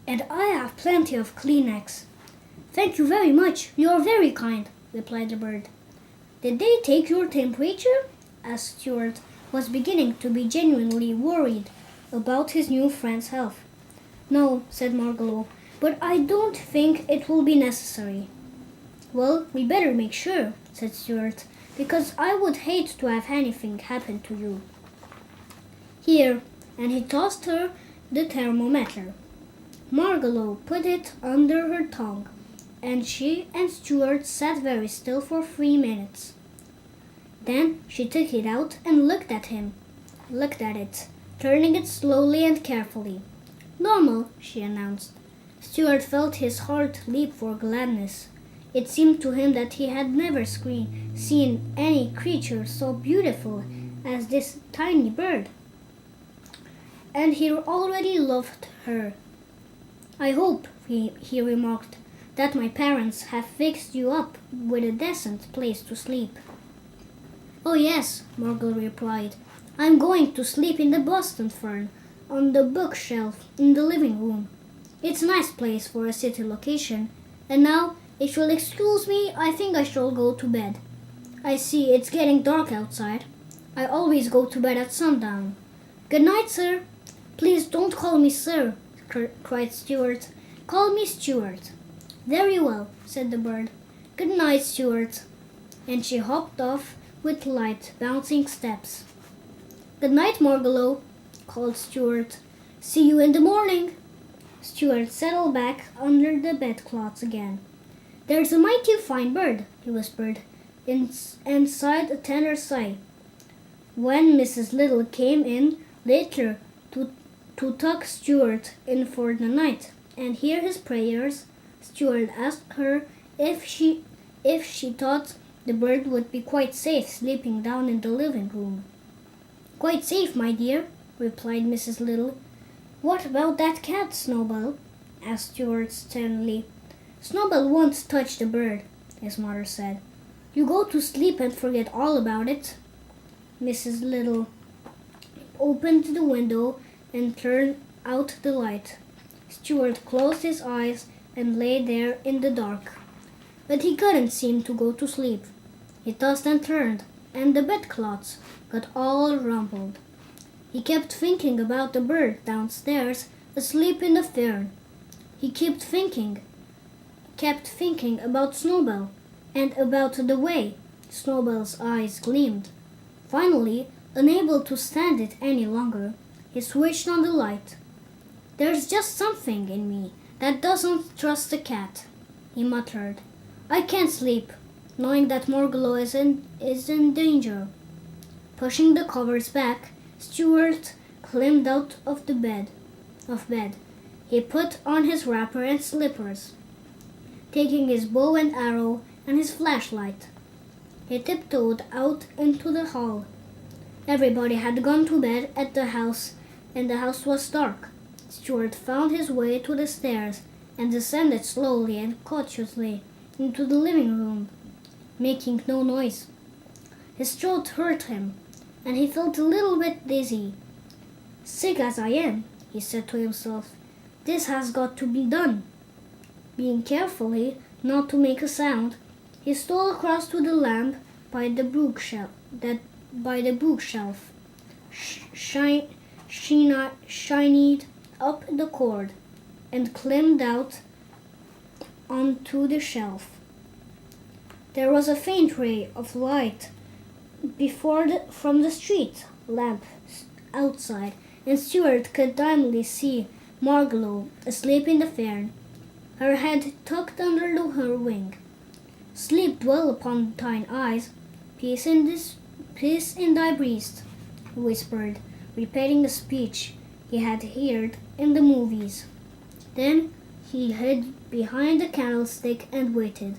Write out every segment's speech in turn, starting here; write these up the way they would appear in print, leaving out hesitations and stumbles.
"And I have plenty of Kleenex." "Thank you very much. You are very kind," replied the bird. "Did they take your temperature?" asked Stuart, who was beginning to be genuinely worried about his new friend's health. "No," said Margalo, "but I don't think it will be necessary." "Well, we better make sure," said Stuart, "because I would hate to have anything happen to you. Here," and he tossed her the thermometer. Margalo put it under her tongue, and she and Stuart sat very still for 3 minutes. Then she took it out and looked at it, turning it slowly and carefully. "Normal," she announced. Stuart felt his heart leap for gladness. It seemed to him that he had never seen any creature so beautiful as this tiny bird. And he already loved her. "I hope," he remarked, "that my parents have fixed you up with a decent place to sleep." "Oh yes," Morgul replied. "I'm going to sleep in the Boston fern, on the bookshelf in the living room. It's a nice place for a city location. And now, if you'll excuse me, I think I shall go to bed. I see it's getting dark outside. I always go to bed at sundown. Good night, sir." "Please don't call me sir," cried Stuart. "Call me Stuart." "Very well," said the bird. "Good night, Stuart." And she hopped off with light, bouncing steps. "Good night, Morgalo," called Stuart. "See you in the morning." Stuart settled back under the bedclothes again. "There's a mighty fine bird," he whispered, and sighed a tender sigh. When Mrs. Little came in later to tuck Stuart in for the night and hear his prayers, Stuart asked her if she thought the bird would be quite safe sleeping down in the living room. "Quite safe, my dear," replied Mrs. Little. "What about that cat, Snowball?" asked Stuart sternly. "Snowball won't touch the bird," his mother said. "You go to sleep and forget all about it." Mrs. Little opened the window and turned out the light. Stuart closed his eyes and lay there in the dark. But he couldn't seem to go to sleep. He tossed and turned, and the bedclothes got all rumpled. He kept thinking about the bird downstairs, asleep in the fern. He kept thinking about Snowball, and about the way Snowball's eyes gleamed. Finally, unable to stand it any longer, he switched on the light. "There's just something in me that doesn't trust the cat," he muttered. "I can't sleep, knowing that Morgalo is in danger." Pushing the covers back, Stuart climbed out of bed. He put on his wrapper and slippers, taking his bow and arrow and his flashlight. He tiptoed out into the hall. Everybody had gone to bed at the house, and the house was dark. Stuart found his way to the stairs and descended slowly and cautiously into the living room, making no noise. His throat hurt him, and he felt a little bit dizzy. "Sick as I am," he said to himself, "this has got to be done." Being carefully not to make a sound, he stole across to the lamp by the bookshelf, shined up the cord, and climbed out onto the shelf. There was a faint ray of light from the street lamp outside, and Stuart could dimly see Margalo asleep in the fern, her head tucked under her wing. "Sleep well upon thine eyes, peace in thy breast," he whispered, repeating a speech he had heard in the movies. Then he hid behind the candlestick and waited,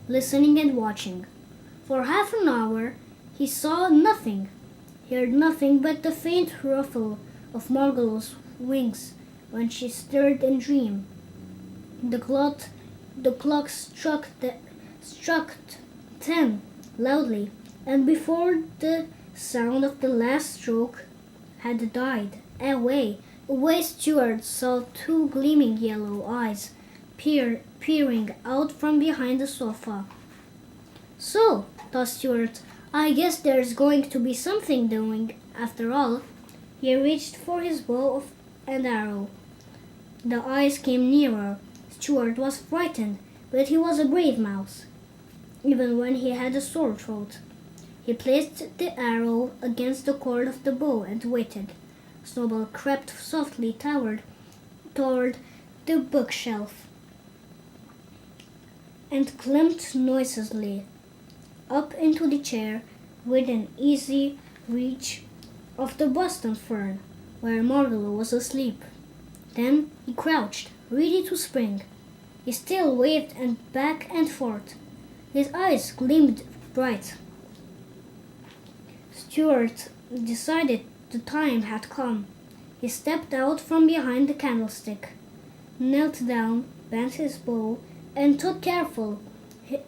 listening and watching. For half an hour he saw nothing, heard nothing but the faint ruffle of Margalo's wings when she stirred in dream. The clock struck 10 loudly, and before the sound of the last stroke had died away, away Stuart saw two gleaming yellow eyes peering out from behind the sofa. So, thought Stuart, I guess there's going to be something doing after all. He reached for his bow and arrow. The eyes came nearer. Stuart was frightened, but he was a brave mouse, even when he had a sore throat. He placed the arrow against the cord of the bow and waited. Snowball crept softly toward the bookshelf and climbed noiselessly up into the chair within easy reach of the Boston fern, where Margalo was asleep. Then he crouched, ready to spring. He still waved and back and forth. His eyes gleamed bright. Stuart decided the time had come. He stepped out from behind the candlestick, knelt down, bent his bow, and took careful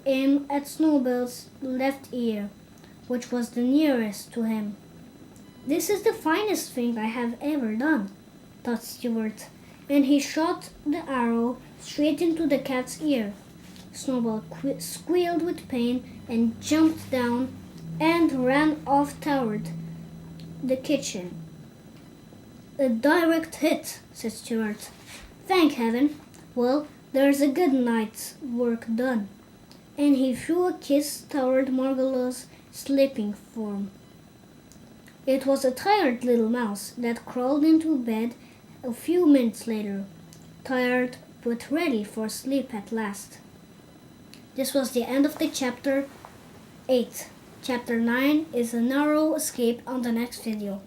aim at Snowball's left ear, which was the nearest to him. This is the finest thing I have ever done, thought Stuart, and he shot the arrow straight into the cat's ear. Snowball squealed with pain and jumped down and ran off toward the kitchen. A direct hit, said Stuart. Thank heaven. Well, there's a good night's work done. And he threw a kiss toward Margalo's sleeping form. It was a tired little mouse that crawled into bed a few minutes later, tired but ready for sleep at last. This was the end of the chapter 8. Chapter 9 is a narrow escape on the next video.